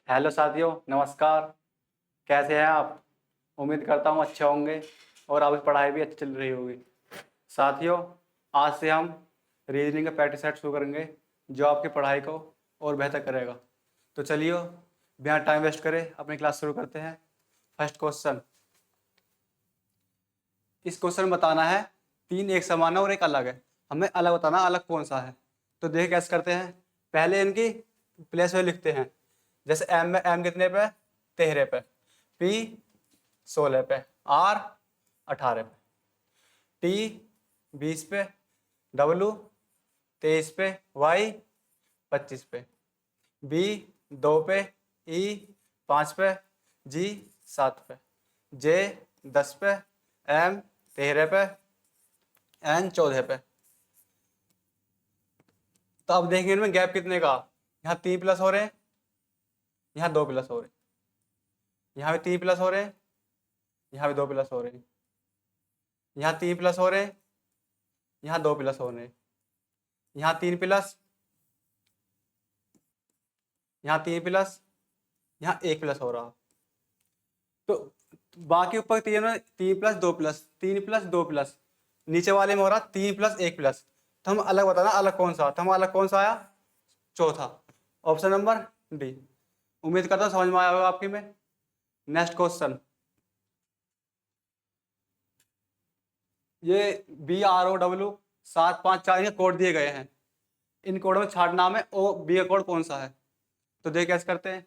Hello साथियों, नमस्कार। कैसे हैं आप? उम्मीद करता हूँ अच्छे होंगे और आपकी पढ़ाई भी अच्छी चल रही होगी। साथियों, आज से हम रीजनिंग का प्रैक्टिस सेट शुरू करेंगे जो आपकी पढ़ाई को और बेहतर करेगा। तो चलिए, बिना टाइम वेस्ट करे अपनी क्लास शुरू करते हैं। First question. इस क्वेश्चन में बताना है तीन एक समान है और एक अलग है। हमें अलग बताना, अलग कौन सा है। तो देखिए कैसे करते हैं। पहले इनकी प्लेस वैल्यू लिखते हैं। जैसे एम में एम कितने पे? 13 पे। पी 16 पे। आर 18 पे। टी 20 पे। डब्लू 23 पे। वाई 25 पे। बी 2 पे। ई 5 पे। जी 7 पे। जे 10 पे। एम 13 पे। एन 14 पे। तो अब देखेंगे इनमें गैप कितने का। यहाँ 3 प्लस हो रहे हैं, यहाँ 2 प्लस हो रहे हैं, यहाँ भी 3 प्लस हो रहे हैं, यहाँ भी 2 प्लस हो रहे हैं, यहाँ 3 प्लस हो रहे हैं, यहाँ 2 प्लस हो रहे हैं, यहाँ 3 प्लस, यहाँ 3 प्लस, यहाँ 1 प्लस हो रहा। तो बाकी ऊपर तीन में 3 प्लस 2 प्लस, 3 प्लस 2 प्लस, नीचे वाले में हो रहा 3 प्लस 1 प्लस। तो हम अलग बताना अलग कौन सा। तो हम अलग कौन सा आया? चौथा, ऑप्शन नंबर डी। उम्मीद करता हूँ समझ में आया होगा आपकी में। Next question. ये BROW 754 के कोड दिए गए हैं। इन कोड में छाटना में ओ बी का कोड कौन सा है। तो देख कैसे करते हैं।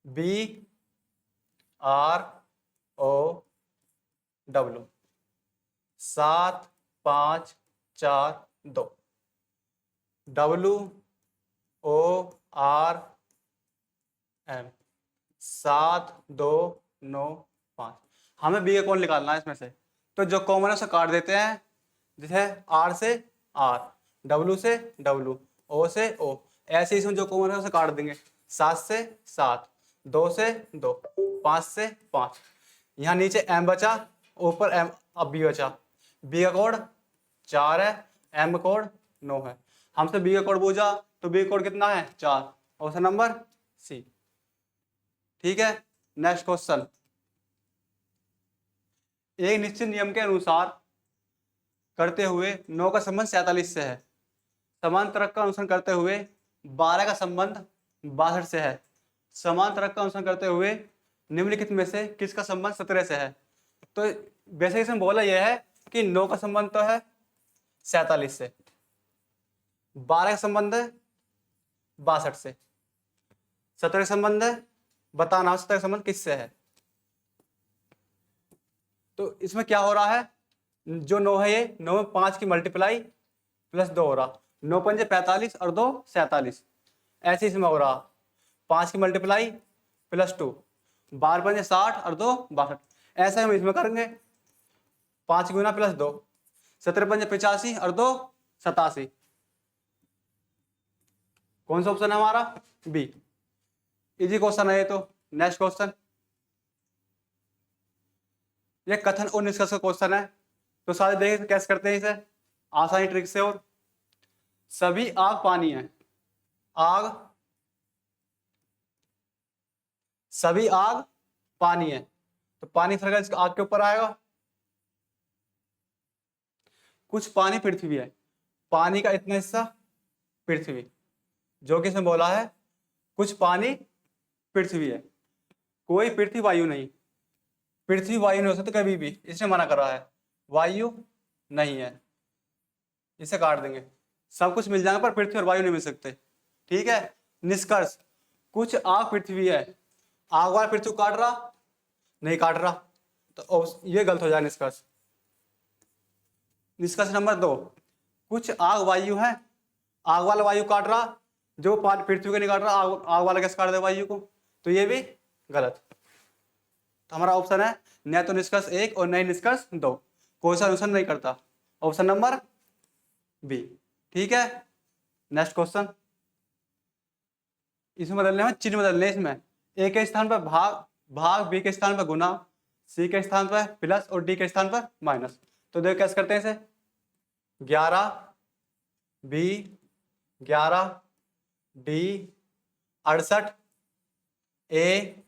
BROW 7 5 4 2। WORM 7 2 9 5। हमें बी का कोड निकालना है इसमें से। तो जो कॉमन है उसे काट देते हैं। जैसे आर से आर, डब्लू से डब्लू, ओ से ओ, ऐसे इसमें जो कॉमन है उसे काट देंगे। 7 से 7, 2 से 2, 5 से 5। यहाँ नीचे एम बचा, ऊपर एम अब बी बचा। बी का कोड 4 है, एम का कोड 9 है। हमसे बी का कोड पूछा तो बी का कोड कितना है? 4। Option number C. ठीक है। Next question. एक निश्चित नियम के अनुसार करते हुए 9 का संबंध 47 से है। समान तर्क का अनुसरण करते हुए 12 का संबंध 62 से है। समान तर्क का अनुसरण करते हुए निम्नलिखित में से किसका संबंध 17 से है। तो बेसिक इसमें बोला यह है कि 9 का संबंध तो है 47 से, 12 का संबंध है 62 से, 17 का संबंध है, बताना 17 का संबंध किससे है। तो इसमें क्या हो रहा है, जो 9 है ये 9 में 5 की मल्टीप्लाई प्लस 2 हो रहा। 9 पंजे 45 और 2 47। ऐसे इसमें हो रहा 5 की मल्टीप्लाई प्लस 2, 12 पंजे 60 और 2 62। ऐसा हम इसमें करेंगे 5 गुना प्लस 2, 17 पंजे 85 और 2 87। कौन सा ऑप्शन है हमारा? बी। इजी क्वेश्चन है ये तो। Next question. ये कथन और निष्कर्ष का क्वेश्चन है। तो सारे देखें कैसे करते हैं इसे आसानी ट्रिक से। और सभी आग पानी है, आग, सभी आग पानी है। तो पानी फिर आग के ऊपर आएगा। कुछ पानी पृथ्वी है, पानी का इतना हिस्सा पृथ्वी, जो कि इसमें बोला है कुछ पानी पृथ्वी है। कोई पृथ्वी वायु नहीं, पृथ्वी वायु नहीं हो सकती कभी भी, इसने मना कर रहा है। वायु नहीं है, इसे काट देंगे। सब कुछ मिल जाएगा पर पृथ्वी और वायु नहीं मिल सकते। ठीक है। निष्कर्ष। कुछ आग पृथ्वी है, आग वाला पृथ्वी काट रहा नहीं, काट रहा। तो ये गलत हो जाए निष्कर्ष। निष्कर्ष नंबर 2, कुछ आग वायु है, आग वाला वायु काट रहा, जो पृथ्वी को नहीं काट रहा, आग वाला कैसे काट दे वायु को। तो ये भी गलत। तो हमारा ऑप्शन है न तो निष्कर्ष 1 और नहीं निष्कर्ष 2, कोई सा अनुसरण नहीं करता। Option number B. ठीक है। Next question. इसमें बदलने में चिन्ह बदलने, इसमें ए के स्थान पर भाग, भाग बी के स्थान पर गुना, सी के स्थान पर प्लस और डी के स्थान पर माइनस। तो देखो कैसे करते हैं इसे। 11 बी, 11 डी, 68 ए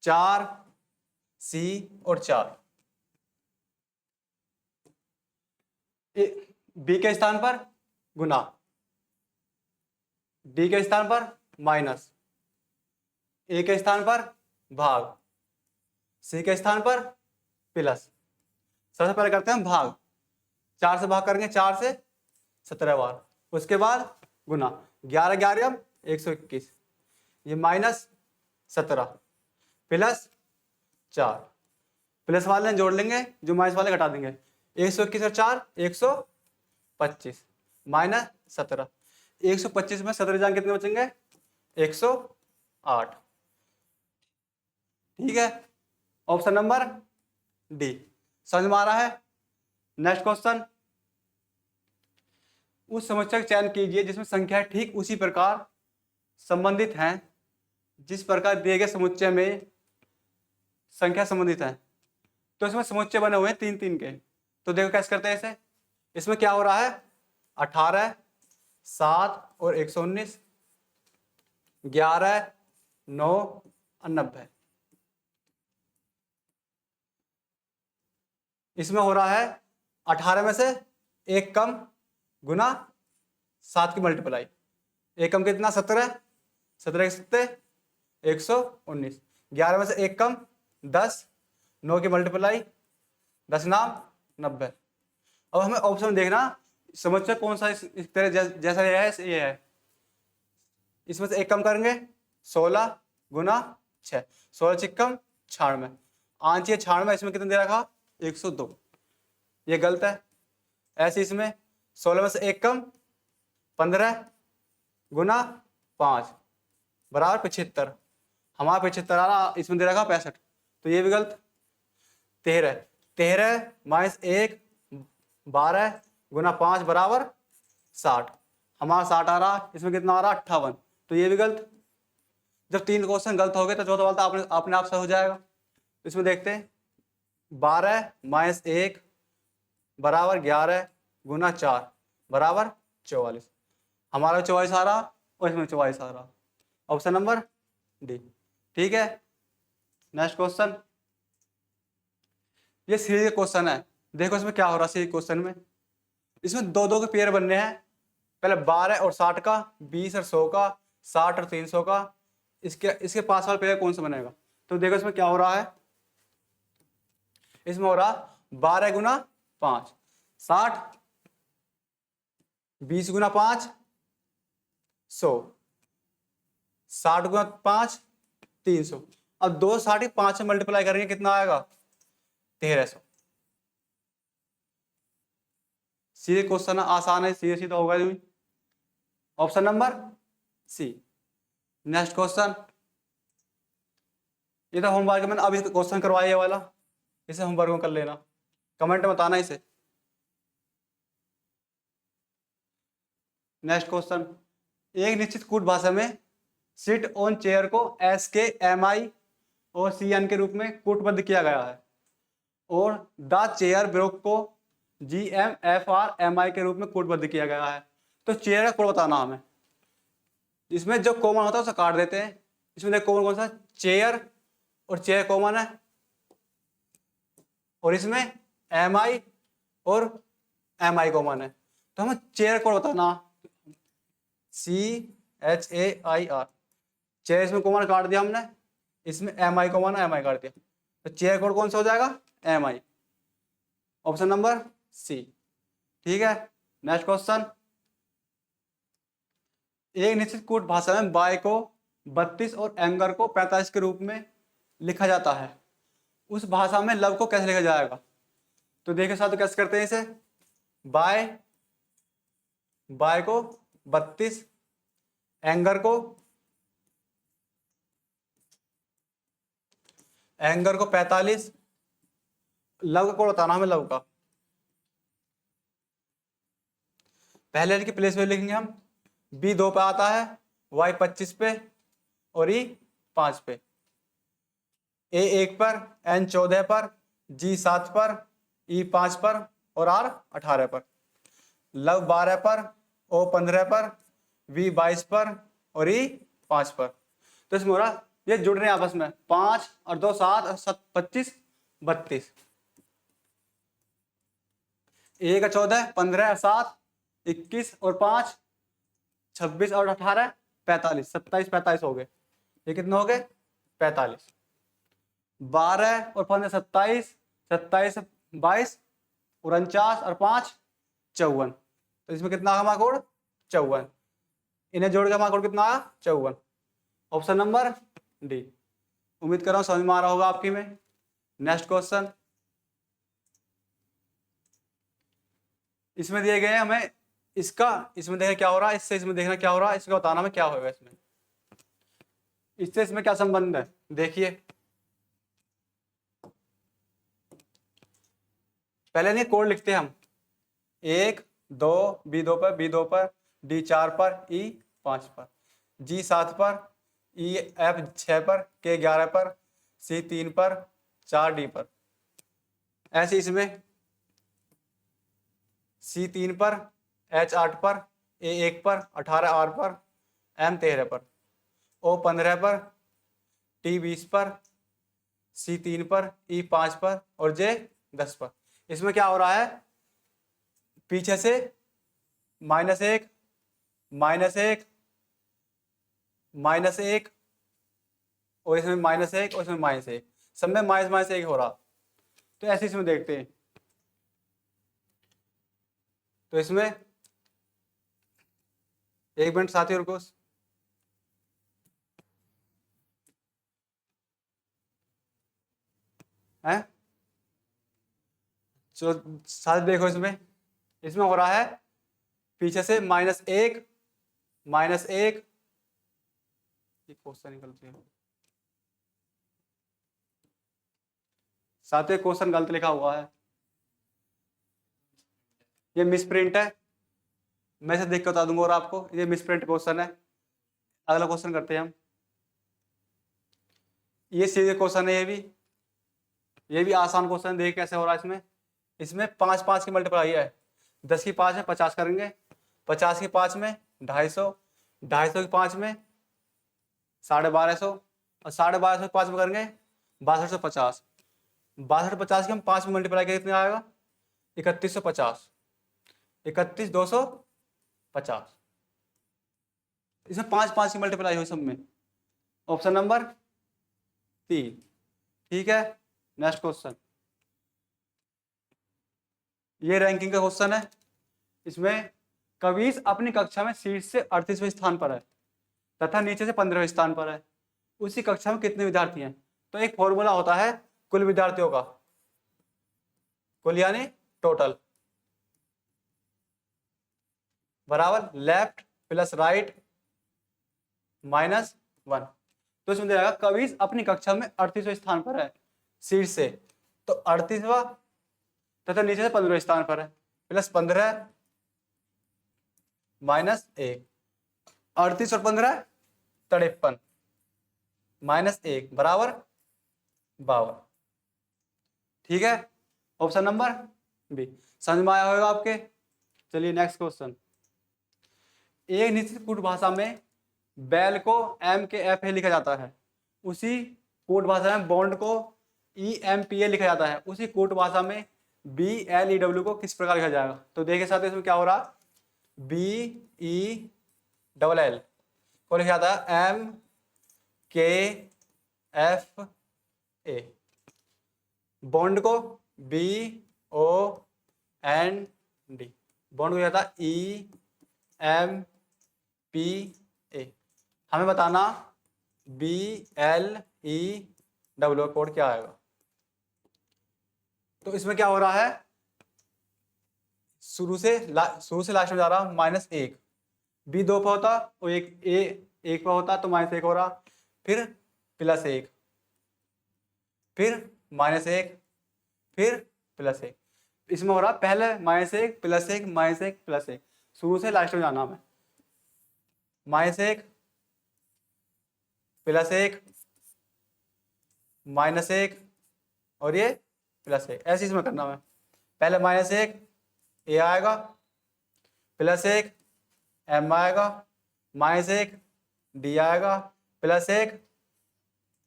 4 सी और 4, बी के स्थान पर गुना, डी के स्थान पर माइनस, ए के स्थान पर भाग, सी के स्थान पर प्लस। सबसे पहले करते हैं भाग। 4 से भाग करेंगे, 4 से 17 बार, उसके बाद गुना, 11 11 121, ये माइनस 17 प्लस 4, प्लस वाले जोड़ लेंगे, जो माइनस वाले घटा देंगे, 121 और 4 125 माइनस 17, 125 में 17 जान कितने बचेंगे? 108। ठीक है, ऑप्शन नंबर डी। समझ में आ रहा है? नेक्स्ट क्वेश्चन, उस समस्या का चयन कीजिए जिसमें संख्याएं ठीक उसी प्रकार संबंधित हैं जिस प्रकार दिए गए समुच्चय में संख्या संबंधित है। तो इसमें समुच्चय बने हुए हैं 3 3 के। तो देखो कैसे करते हैं इसे। इसमें क्या हो रहा है? 18 7 और 119, 11 9 और 90। इसमें हो रहा है 18 में से 1 कम गुना 7 की मल्टीप्लाई, 1 कम कितना? 17, 17 के 119, 11 में से 1 कम 10, 9 की मल्टीप्लाई 10 नाम 90। अब हमें ऑप्शन देखना समुच्चय कौन सा इस तरह जैसा ये है। इसमें से 1 कम करेंगे 16 गुना 6, 16 चिक्कम 96, आंच ये 96, इसमें कितने दे रखा? 102। ये गलत है। ऐसे इसमें 16 में से 1 कम 15 गुना 5 बराबर 75, हमारा 75 आ रहा, इसमें दे रखा 65, तो ये भी गलत। 13 माइनस 1 12 गुना 5 बराबर 60, हमारा 60 आ रहा, इसमें कितना आ रहा? 58, तो ये भी गलत। जब 3 क्वेश्चन गलत हो गए तो चौथा वाला तो अपने आप से हो जाएगा। इसमें देखते हैं 12 माइनस 1 बराबर 11 गुना 4 बराबर 44, हमारा 44 आ रहा और इसमें 44 आ रहा। Option number D. ठीक है, नेक्स्ट क्वेश्चन, ये सीरीज क्वेश्चन है। देखो इसमें क्या हो रहा है सीरीज क्वेश्चन में। इसमें 2 2 के पेयर बनने हैं, पहले 12 और 60 का, 20 और 100 का, 60 और 300 का। इसके पास वाला पेयर कौन सा बनेगा? तो देखो इसमें क्या हो रहा है। इसमें हो रहा 12 गुना 5 60, 20 गुना 5 100, 60 गुना 5 300। अब 2 60 5 से मल्टीप्लाई करेंगे, कितना आएगा? 1300। सीधे क्वेश्चन आसान है, सीधे सीधा होगा। Option number C. Next question, ये तो होमवर्क में अभी क्वेश्चन करवाया ये वाला, इसे होमवर्क में कर लेना, कमेंट में बताना इसे। नेक्स्ट क्वेश्चन, एक निश्चित कूट भाषा में सिट ऑन चेयर को एस के एम आई और सी एन के रूप में कूटबद्ध किया गया है और द चेयर ब्रोक को G M F R M I के रूप में कूटबद्ध किया गया है। तो चेयर का कोड बताना हमें। इसमें जो कॉमन होता है उसे काट देते हैं। इसमें देखो कॉमन कौन सा? चेयर, और चेयर कॉमन है, और इसमें एम आई और एम आई कॉमन है। तो हमें चेयर कोड बताना, CHAIR। चेयर इसमें कॉमन काट दिया हमने, इसमें एम आई कॉमन है, एम आई काट दिया, तो चेयर कोड कौन सा हो जाएगा? M I. Option number C. ठीक है, नेक्स्ट क्वेश्चन, एक निश्चित कूट भाषा में बाय को 32 और एंगर को 45 के रूप में लिखा जाता है, उस भाषा में लव को कैसे लिखा जाएगा? तो देखिए साथ कैसे करते हैं इसे। बाय को 32, एंगर को 45, लव का कोड बताना हमें, लव का। पहले की प्लेस वैल्यू लिखेंगे हम, बी 2 पे आता है, वाई 25 पे और ई 5 पे, ए 1 पर, एन 14 पर, जी 7 पर, ई 5 पर और आर 18 पर, लव 12 पर, ओ 15 पर, वी 22 पर और ई 5 पर। तो इसमें हो रहा ये जुड़ रहे हैं आपस में, 5 और 2 7 और 7 25 32, 1 14 15 और 7 21 और 5 26 और 18 45, 27 45 हो गए। ये कितने हो गए? 45। 12 और 15 27, 27 22 और 49 और 5 54। तो इसमें कितना आया कोड? 54। इन्हें जोड़ के हमारा कोड कितना आया? 54। Option number D. उम्मीद कर रहा हूं समझ में आ रहा होगा आपकी में। नेक्स्ट क्वेश्चन, इसमें दिए गए हमें इसका, इसमें देखना क्या हो रहा है, इससे इसमें देखना क्या हो रहा है, इसका बताना हमें क्या होगा इसमें, इससे इसमें क्या संबंध है। देखिए पहले नहीं कोड लिखते हैं हम, 1 2 B2 पर, B2 पर, D4 पर, E5 पर, G7 पर, EF6 पर, K11 पर, C3 पर, 4D पर। ऐसे इसमें C3 पर, H8 पर, A1 पर, 18R पर, M13 पर, O15 पर, T20 पर, C3 पर, E5 पर और J10 पर। इसमें क्या हो रहा है, पीछे से -1 -1 -1 और इसमें -1 और इसमें -1, सब में -1 हो रहा। तो ऐसे इसमें देखते हैं, तो इसमें 1 मिनट साथी रुको। है चलो साथ देखो, इसमें इसमें हो रहा है पीछे से -1 -1, ये क्वेश्चन गलत है, साथ में क्वेश्चन गलत लिखा हुआ है, ये मिसप्रिंट है, मैं इसे देख के बता दूंगा और आपको ये मिसप्रिंट क्वेश्चन है। अगला क्वेश्चन करते हैं हम, ये सीधे क्वेश्चन है, ये भी आसान क्वेश्चन। देख कैसे हो रहा है इसमें, इसमें 5 5 की मल्टीप्लाई है, 10 की 5 में 50 करेंगे, 50 की 5 में 250, 250 की 5 में 1250 और 1250 की 5 में करेंगे 6250, 6250 की हम 5 में मल्टीप्लाई करें कितने आएगा? 3150, 31 250। इसमें 5 5 की मल्टीप्लाई हुई सब में, ऑप्शन नंबर 3। ठीक है, नेक्स्ट क्वेश्चन, ये रैंकिंग का क्वेश्चन है। इसमें कबीर अपनी कक्षा में शीर्ष से 38वें स्थान पर है तथा नीचे से 15वें स्थान पर है, उसी कक्षा में कितने विद्यार्थी हैं? तो एक फॉर्मूला होता है कुल विद्यार्थियों का, कुल यानी टोटल, बराबर लेफ्ट प्लस राइट -1। तो इसमें जाएगा कबीर अपनी कक्षा में 38वें स्थान पर है शीर्ष से, तो 38वां तथा नीचे से 15वें स्थान पर है, प्लस 15 -1, 38 और 15 53 -1 बराबर 52। ठीक है, ऑप्शन नंबर बी समझ में आया होगा आपके। चलिए नेक्स्ट क्वेश्चन, एक निश्चित कूट भाषा में बैल को MKFA लिखा जाता है, उसी कूट भाषा में बॉन्ड को EMPA लिखा जाता है, उसी कूट भाषा में BLEW को किस प्रकार लिखा जाएगा? तो देखिए साथ इसमें क्या हो रहा, BELL को लिखा जाता है MKFA, बॉन्ड को BOND, बॉन्ड को लिखा जाता EMPA। हमें बताना BLEW कोड क्या आएगा। तो इसमें क्या हो रहा है, शुरू से लास्ट में जा रहा -1, B 2 पर होता और एक पर होता तो -1 हो रहा, फिर +1, फिर -1, फिर +1। इसमें हो रहा पहले -1 +1 -1 +1, शुरू से लास्ट में जाना है, -1 +1 -1 और ये +1, ऐसे इसमें करना है। पहले -1 A आएगा, +1 M आएगा, -1 D आएगा, +1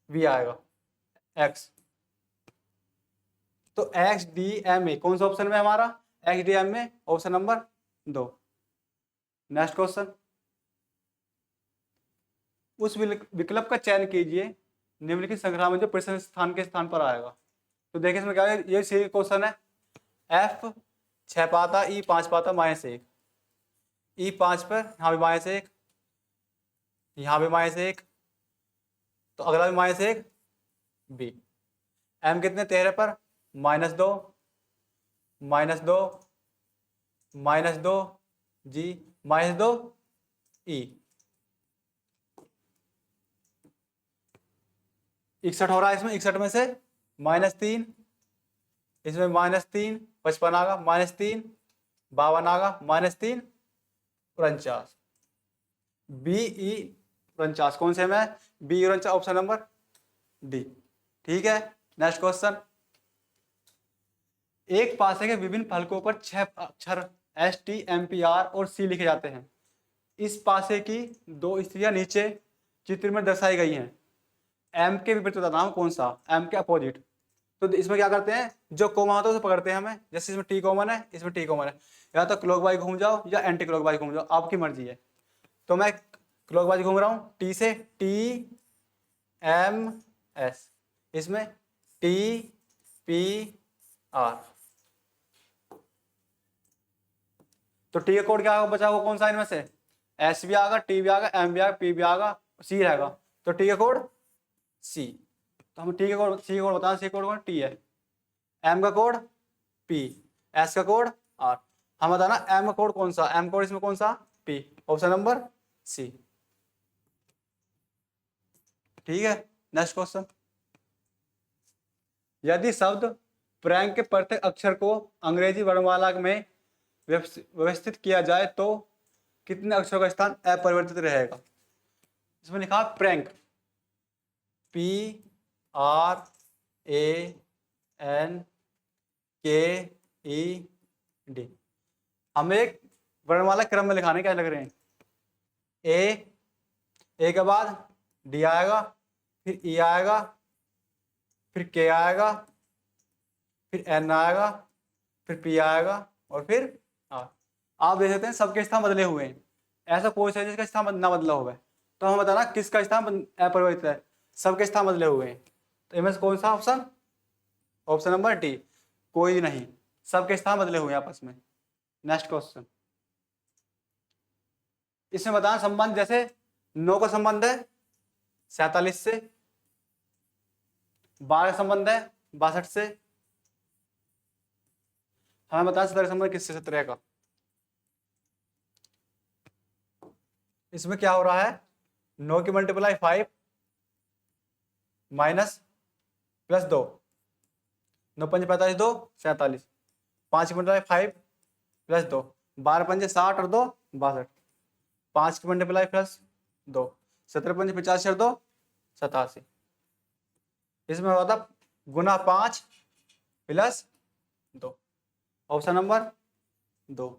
वी आएगा एक्स। तो एक्स डी एम में कौन सा ऑप्शन में हमारा, एक्स डी एम में ऑप्शन नंबर 2। नेक्स्ट क्वेश्चन, उस विकल्प का चयन कीजिए निम्नलिखित संख्या में जो प्रश्न स्थान के स्थान पर आएगा। तो देखिए इसमें क्या है, ये सी क्वेश्चन है। एफ 6 पाता, ई 5 पाता, -1, ई 5 पर यहाँ भी -1, यहाँ भी -1, तो अगला भी -1 बी। एम कितने 13 पर -2, -2, -2 जी, -2 ई। 61 हो रहा है इसमें, 61 में से -3, इसमें -3 55 आगा, -3 52 आगा, -3 49, बी ई 49 कौन से में है, बी 49 ऑप्शन नंबर डी। ठीक है, नेक्स्ट क्वेश्चन, एक पासे के विभिन्न फलकों पर 6 अक्षर S T M P R और सी लिखे जाते हैं। इस पासे की 2 स्त्रियां नीचे चित्र में दर्शाई गई हैं। एम के विपरीत बताना है कौन सा, एम के अपोजिट। तो इसमें क्या करते हैं, जो कॉमन होता है उसे पकड़ते हैं हमें। जैसे इसमें टी कॉमन है, इसमें टी कॉमन है, या तो क्लॉकवाइज घूम जाओ या एंटी क्लॉकवाइज घूम जाओ, आपकी मर्जी है। तो मैं क्लॉकवाइज घूम रहा हूँ, टी से टी एम एस, इसमें टी पी आर। तो टी का कोड क्या होगा बचा हुआ कौन सा इनमें से, एस भी आएगा, टी भी आएगा, एम भी आएगा, पी भी आएगा, सी रहेगा। तो टी का कोड सी। तो हम टी का कोड, सी का कोड बताना, सी कोड कौन टी है, एम का कोड पी, एस का कोड आर। हम बताना एम का कोड कौन सा, एम कोड इसमें कौन सा पी, ऑप्शन नंबर सी। ठीक है, नेक्स्ट क्वेश्चन, यदि शब्द प्रैंक के प्रत्येक अक्षर को अंग्रेजी वर्णमाला में व्यवस्थित किया जाए तो कितने अक्षरों का स्थान अपरिवर्तित रहेगा। इसमें लिखा prank, P R A N के ई डी। हमें एक वर्णमाला क्रम में लिखाने क्या लग रहे हैं, ए के बाद डी आएगा, फिर ई आएगा, फिर के आएगा, फिर एन आएगा, फिर पी आएगा, और फिर आर। आप देख सकते हैं सबके स्थान बदले हुए हैं, ऐसा कोई सा जिसका स्थान ना बदला हुआ है। तो हम बताना किसका स्थान अपरिवर्तित है, सबके स्थान बदले हुए हैं। तो इनमें से कौन सा ऑप्शन, ऑप्शन नंबर डी, कोई नहीं, सबके स्थान बदले हुए हैं आपस में। नेक्स्ट क्वेश्चन, इसमें बताना संबंध, जैसे 9 का संबंध है 47 से, 12 का संबंध है 62 से। हमें बताना 17 का संबंध किससे, 17 का। इसमें क्या हो रहा है, 9 की मल्टीप्लाई 5 माइनस प्लस 2, 9 5 45 2 47, 5 की मल्टीप्लाई 5 प्लस 2, 12 5 60 और 2 62, 5 की मल्टीप्लाई प्लस 2, 17 5 85 और 2 87। इसमें होता था गुना 5 प्लस 2, ऑप्शन नंबर 2।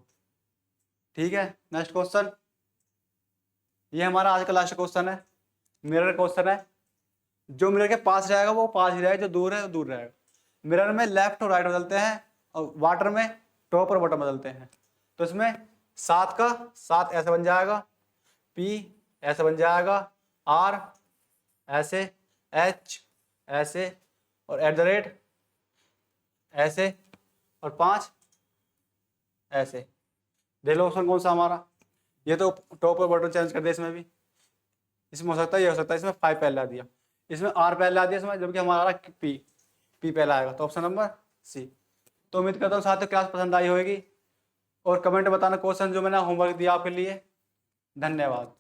ठीक है, नेक्स्ट क्वेश्चन, ये हमारा आज का लास्ट क्वेश्चन है, मिरर क्वेश्चन है। जो मिरर के पास रहेगा वो पास ही रहेगा, जो दूर है वो दूर रहेगा। मिरर में लेफ्ट और राइट बदलते हैं, और वाटर में टॉप और बॉटम बदलते हैं। तो इसमें 7 का 7 ऐसे बन जाएगा, पी ऐसे बन जाएगा, आर ऐसे, एच ऐसे, और @ ऐसे, और 5 ऐसे। देख लो ऑप्शन कौन सा हमारा, ये तो टॉप और बॉटम चेंज कर दिया इसमें भी। इसमें हो सकता है, ये हो सकता है, इसमें 5 पहले आ दिया, इसमें आर पहले आ दिया इसमें, जबकि हमारा पी पहले आएगा। तो ऑप्शन नंबर सी। तो उम्मीद करता हूँ साथियों क्लास पसंद आई होगी, और कमेंट बताना क्वेश्चन जो मैंने होमवर्क दिया आपके लिए। धन्यवाद।